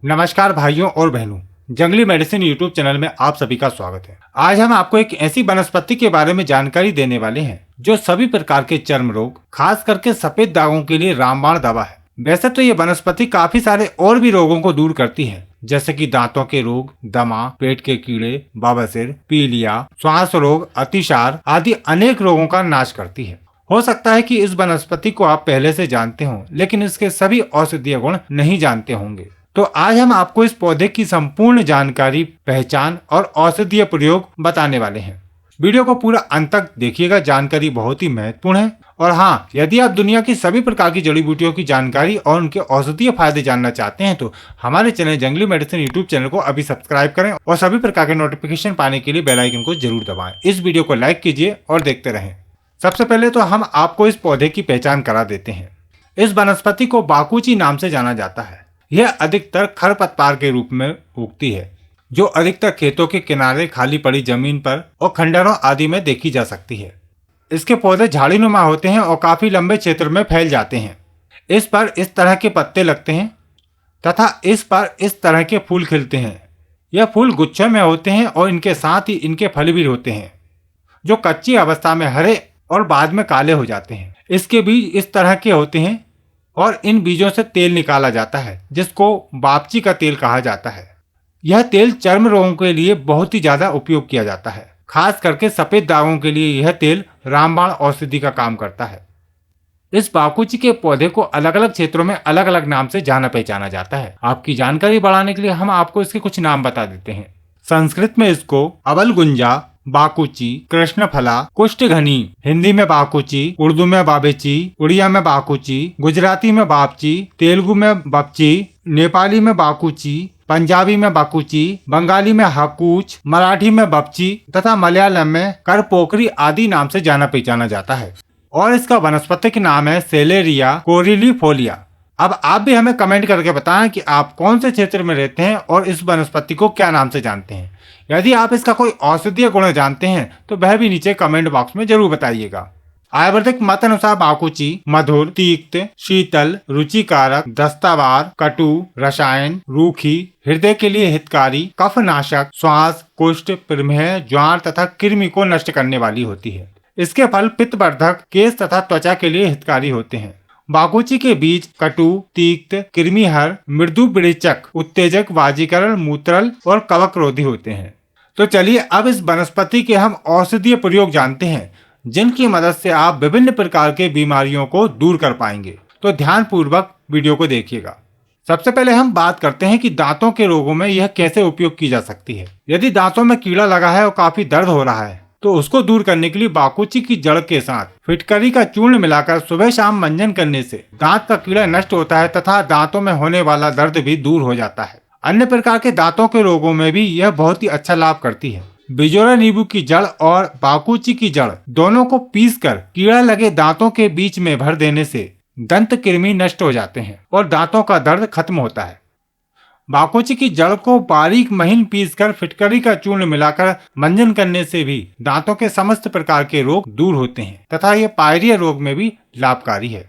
नमस्कार भाइयों और बहनों, जंगली मेडिसिन यूट्यूब चैनल में आप सभी का स्वागत है। आज हम आपको एक ऐसी वनस्पति के बारे में जानकारी देने वाले हैं जो सभी प्रकार के चर्म रोग, खास करके सफेद दागों के लिए रामबाण दवा है। वैसे तो ये वनस्पति काफी सारे और भी रोगों को दूर करती है, जैसे कि दांतों के रोग, दमा, पेट के कीड़े, बवासीर, पीलिया, श्वास रोग, अतिसार आदि अनेक रोगों का नाश करती है। हो सकता है कि इस वनस्पति को आप पहले से जानते हों, लेकिन इसके सभी औषधीय गुण नहीं जानते होंगे। तो आज हम आपको इस पौधे की संपूर्ण जानकारी, पहचान और औषधीय प्रयोग बताने वाले हैं। वीडियो को पूरा अंत तक देखिएगा, जानकारी बहुत ही महत्वपूर्ण है। और हाँ, यदि आप दुनिया की सभी प्रकार की जड़ी बूटियों की जानकारी और उनके औषधीय फायदे जानना चाहते हैं तो हमारे चैनल जंगली मेडिसिन यूट्यूब चैनल को अभी सब्सक्राइब करें और सभी प्रकार के नोटिफिकेशन पाने के लिए बेल आइकन को जरूर दबाएं। इस वीडियो को लाइक कीजिए और देखते रहें। सबसे पहले तो हम आपको इस पौधे की पहचान करा देते हैं। इस वनस्पति को बाकुची नाम से जाना जाता है। यह अधिकतर खरपतवार के रूप में उगती है, जो अधिकतर खेतों के किनारे, खाली पड़ी जमीन पर और खंडहरों आदि में देखी जा सकती है। इसके पौधे झाड़ीनुमा होते हैं और काफी लंबे क्षेत्र में फैल जाते हैं। इस पर इस तरह के पत्ते लगते हैं तथा इस पर इस तरह के फूल खिलते हैं। यह फूल गुच्छों में होते हैं और इनके साथ ही इनके फल भी होते हैं, जो कच्ची अवस्था में हरे और बाद में काले हो जाते हैं। इसके बीज इस तरह के होते हैं और इन बीजों से तेल निकाला जाता है, जिसको बापची का तेल कहा जाता है। यह तेल चर्म रोगों के लिए बहुत ही ज्यादा उपयोग किया जाता है। खास करके सफेद दागों के लिए यह तेल रामबाण औषधि का काम करता है। इस बाकुची के पौधे को अलग अलग क्षेत्रों में अलग अलग नाम से जाना पहचाना जाता है। आपकी जानकारी बढ़ाने के लिए हम आपको इसके कुछ नाम बता देते हैं। संस्कृत में इसको अबलगुंजा, बाकुची, कृष्णफला, कुष्ठघनी, हिंदी में बाकुची, उर्दू में बाबेची, उड़िया में बाकुची, गुजराती में बापची, तेलुगु में बपची, नेपाली में बाकुची, पंजाबी में बाकुची, बंगाली में हाकूच, मराठी में बपची तथा मलयालम में करपोकरी आदि नाम से जाना पहचाना जाता है। और इसका वानस्पतिक नाम है सेलेरिया कोरिलीफोलिया। अब आप भी हमें कमेंट करके बताएं कि आप कौन से क्षेत्र में रहते हैं और इस वनस्पति को क्या नाम से जानते हैं। यदि आप इसका कोई औषधीय गुण जानते हैं तो वह भी नीचे कमेंट बॉक्स में जरूर बताइएगा। आयुर्वेदिक मत अनुसार बाकुची मधुर, तीक्त, शीतल, रुचिकारक, दस्तावार, कटु, रसायन, रूखी, हृदय के लिए हितकारी, कफनाशक, श्वास, कुष्ठ, प्रमेह, ज्वार तथा कृमि को नष्ट करने वाली होती है। इसके फल पित्तवर्धक, केश तथा त्वचा के लिए हितकारी होते हैं। बाकुची के बीज कटु, तीक्त, कृमिहर, मृदु विरेचक, उत्तेजक, वाजीकरण, मूत्रल और कवक रोधी होते हैं। तो चलिए अब इस वनस्पति के हम औषधीय प्रयोग जानते हैं, जिनकी मदद से आप विभिन्न प्रकार के बीमारियों को दूर कर पाएंगे। तो ध्यान पूर्वक वीडियो को देखिएगा। सबसे पहले हम बात करते हैं कि दांतों के रोगों में यह कैसे उपयोग की जा सकती है। यदि दांतों में कीड़ा लगा है और काफी दर्द हो रहा है तो उसको दूर करने के लिए बाकुची की जड़ के साथ फिटकरी का चूर्ण मिलाकर सुबह शाम मंजन करने से दांत का कीड़ा नष्ट होता है तथा दांतों में होने वाला दर्द भी दूर हो जाता है। अन्य प्रकार के दांतों के रोगों में भी यह बहुत ही अच्छा लाभ करती है। बिजोरा नींबू की जड़ और बाकुची की जड़ दोनों को पीसकर कीड़ा लगे दांतों के बीच में भर देने से दंत कृमि नष्ट हो जाते हैं और दांतों का दर्द खत्म होता है। बाकुची की जड़ को बारीक महीन पीसकर फिटकरी का चूर्ण मिलाकर मंजन करने से भी दांतों के समस्त प्रकार के रोग दूर होते हैं तथा यह पायरिया रोग में भी लाभकारी है।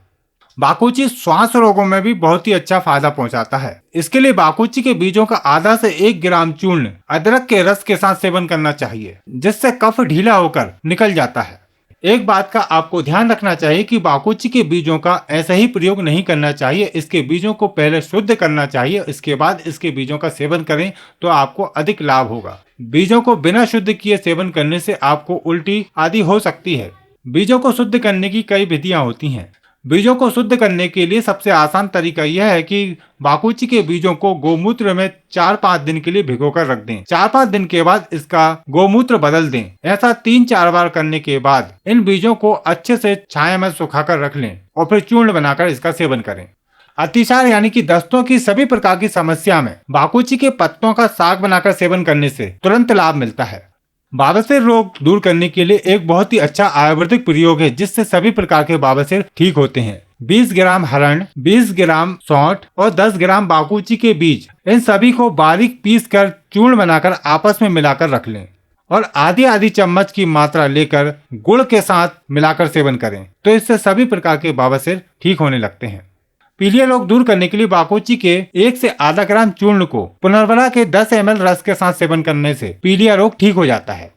बाकुची श्वास रोगों में भी बहुत ही अच्छा फायदा पहुंचाता है। इसके लिए बाकुची के बीजों का आधा से 1 ग्राम चूर्ण अदरक के रस के साथ सेवन करना चाहिए, जिससे कफ ढीला होकर निकल जाता है। एक बात का आपको ध्यान रखना चाहिए कि बाकुची के बीजों का ऐसा ही प्रयोग नहीं करना चाहिए। इसके बीजों को पहले शुद्ध करना चाहिए, इसके बाद इसके बीजों का सेवन करें तो आपको अधिक लाभ होगा। बीजों को बिना शुद्ध किए सेवन करने से आपको उल्टी आदि हो सकती है। बीजों को शुद्ध करने की कई विधियां होती हैं। बीजों को शुद्ध करने के लिए सबसे आसान तरीका यह है कि बाकुची के बीजों को गोमूत्र में 4-5 दिन के लिए भिगोकर रख दें। 4-5 दिन के बाद इसका गोमूत्र बदल दें। ऐसा 3-4 बार करने के बाद इन बीजों को अच्छे से छाया में सुखाकर रख लें और फिर चूर्ण बनाकर इसका सेवन करें। अतिसार यानी कि दस्तों की सभी प्रकार की समस्या में बाकुची के पत्तों का साग बनाकर सेवन करने से तुरंत लाभ मिलता है। बवासीर रोग दूर करने के लिए एक बहुत ही अच्छा आयुर्वेदिक प्रयोग है, जिससे सभी प्रकार के बवासीर ठीक होते हैं। 20 ग्राम हरण, 20 ग्राम सौंठ और 10 ग्राम बाकुची के बीज, इन सभी को बारीक पीसकर चूर्ण बनाकर आपस में मिलाकर रख लें और आधी चम्मच की मात्रा लेकर गुड़ के साथ मिलाकर सेवन करें तो इससे सभी प्रकार के बवासीर ठीक होने लगते हैं। पीलिया रोग दूर करने के लिए बाकुची के 1 से आधा ग्राम चूर्ण को पुनर्वरा के 10 ml रस के साथ सेवन करने से पीलिया रोग ठीक हो जाता है।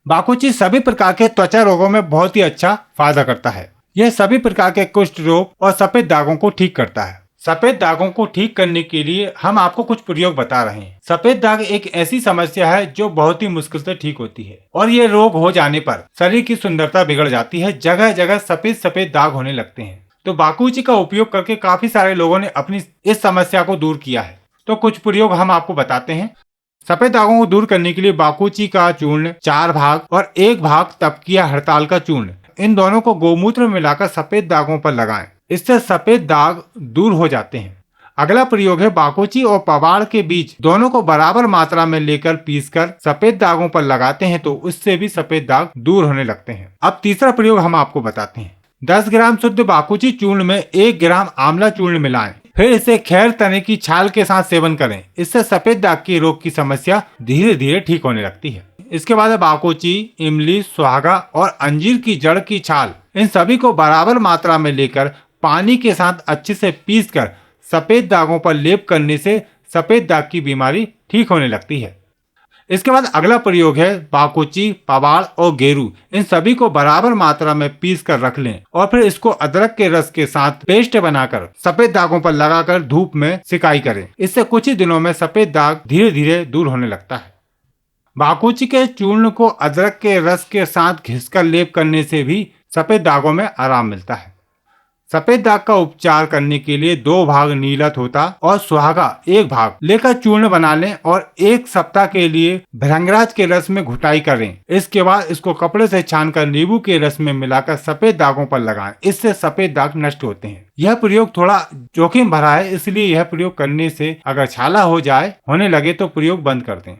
बाकुची सभी प्रकार के त्वचा रोगों में बहुत ही अच्छा फायदा करता है। यह सभी प्रकार के कुष्ठ रोग और सफेद दागों को ठीक करता है। सफेद दागों को ठीक करने के लिए हम आपको कुछ प्रयोग बता रहे हैं। सफेद दाग एक ऐसी समस्या है जो बहुत ही मुश्किल से ठीक होती है और ये रोग हो जाने पर शरीर की सुंदरता बिगड़ जाती है। जगह जगह सफेद सफेद दाग होने लगते हैं। तो बाकुची का उपयोग करके काफी सारे लोगों ने अपनी इस समस्या को दूर किया है। तो कुछ प्रयोग हम आपको बताते हैं। सफेद दागों को दूर करने के लिए बाकुची का चूर्ण 4 भाग और 1 भाग तपकिया हड़ताल का चूर्ण, इन दोनों को गोमूत्र में मिलाकर सफेद दागों पर लगाएं। इससे सफेद दाग दूर हो जाते हैं। अगला प्रयोग है बाकुची और पवाड़ के बीज दोनों को बराबर मात्रा में लेकर पीसकर सफेद दागों पर लगाते हैं तो उससे भी सफेद दाग दूर होने लगते हैं। अब तीसरा प्रयोग हम आपको बताते हैं। 10 ग्राम शुद्ध बाकुची चूर्ण में 1 ग्राम आंवला चूर्ण मिलाएं, फिर इसे खैर तने की छाल के साथ सेवन करें। इससे सफेद दाग की रोग की समस्या धीरे धीरे ठीक होने लगती है। इसके बाद बाकुची, इमली, सुहागा और अंजीर की जड़ की छाल, इन सभी को बराबर मात्रा में लेकर पानी के साथ अच्छे से पीसकर सफेद दागों पर लेप करने से सफेद दाग की बीमारी ठीक होने लगती है। इसके बाद अगला प्रयोग है बाकुची, पवाड़ और गेरू, इन सभी को बराबर मात्रा में पीस कर रख लें और फिर इसको अदरक के रस के साथ पेस्ट बनाकर सफेद दागों पर लगाकर धूप में सिकाई करें। इससे कुछ ही दिनों में सफेद दाग धीरे धीरे दूर होने लगता है। बाकुची के चूर्ण को अदरक के रस के साथ घिसकर लेप करने से भी सफेद दागों में आराम मिलता है। सफेद दाग का उपचार करने के लिए 2 भाग नीला तोता और सुहागा 1 भाग लेकर चूर्ण बना लें और 1 सप्ताह के लिए भृंगराज के रस में घुटाई करें। इसके बाद इसको कपड़े से छानकर नींबू के रस में मिलाकर सफेद दागों पर लगाएं। इससे सफेद दाग नष्ट होते हैं। यह प्रयोग थोड़ा जोखिम भरा है, इसलिए यह प्रयोग करने से अगर छाला होने लगे तो प्रयोग बंद कर दें।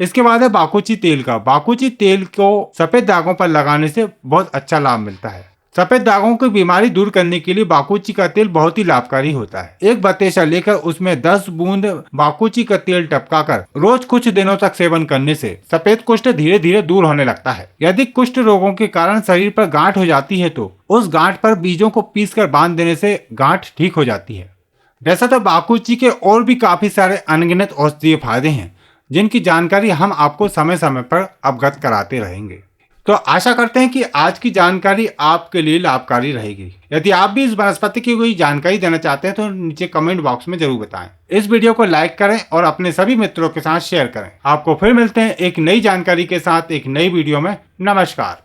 इसके बाद है बाकुची तेल का। बाकुची तेल को सफेद दागों पर लगाने से बहुत अच्छा लाभ मिलता है। सफेद दागों की बीमारी दूर करने के लिए बाकुची का तेल बहुत ही लाभकारी होता है। एक बतेसा लेकर उसमें 10 बूंद बाकुची का तेल टपकाकर रोज कुछ दिनों तक सेवन करने से सफेद कुष्ठ धीरे धीरे दूर होने लगता है। यदि कुष्ठ रोगों के कारण शरीर पर गांठ हो जाती है तो उस गांठ पर बीजों को पीसकर बांध देने से गांठ ठीक हो जाती है। वैसे तो बाकुची के और भी काफी सारे अनगिनत औषधीय फायदे हैं जिनकी जानकारी हम आपको समय समय पर अवगत कराते रहेंगे। तो आशा करते हैं कि आज की जानकारी आपके लिए लाभकारी रहेगी। यदि आप भी इस वनस्पति की कोई जानकारी देना चाहते हैं तो नीचे कमेंट बॉक्स में जरूर बताएं। इस वीडियो को लाइक करें और अपने सभी मित्रों के साथ शेयर करें। आपको फिर मिलते हैं एक नई जानकारी के साथ एक नई वीडियो में। नमस्कार।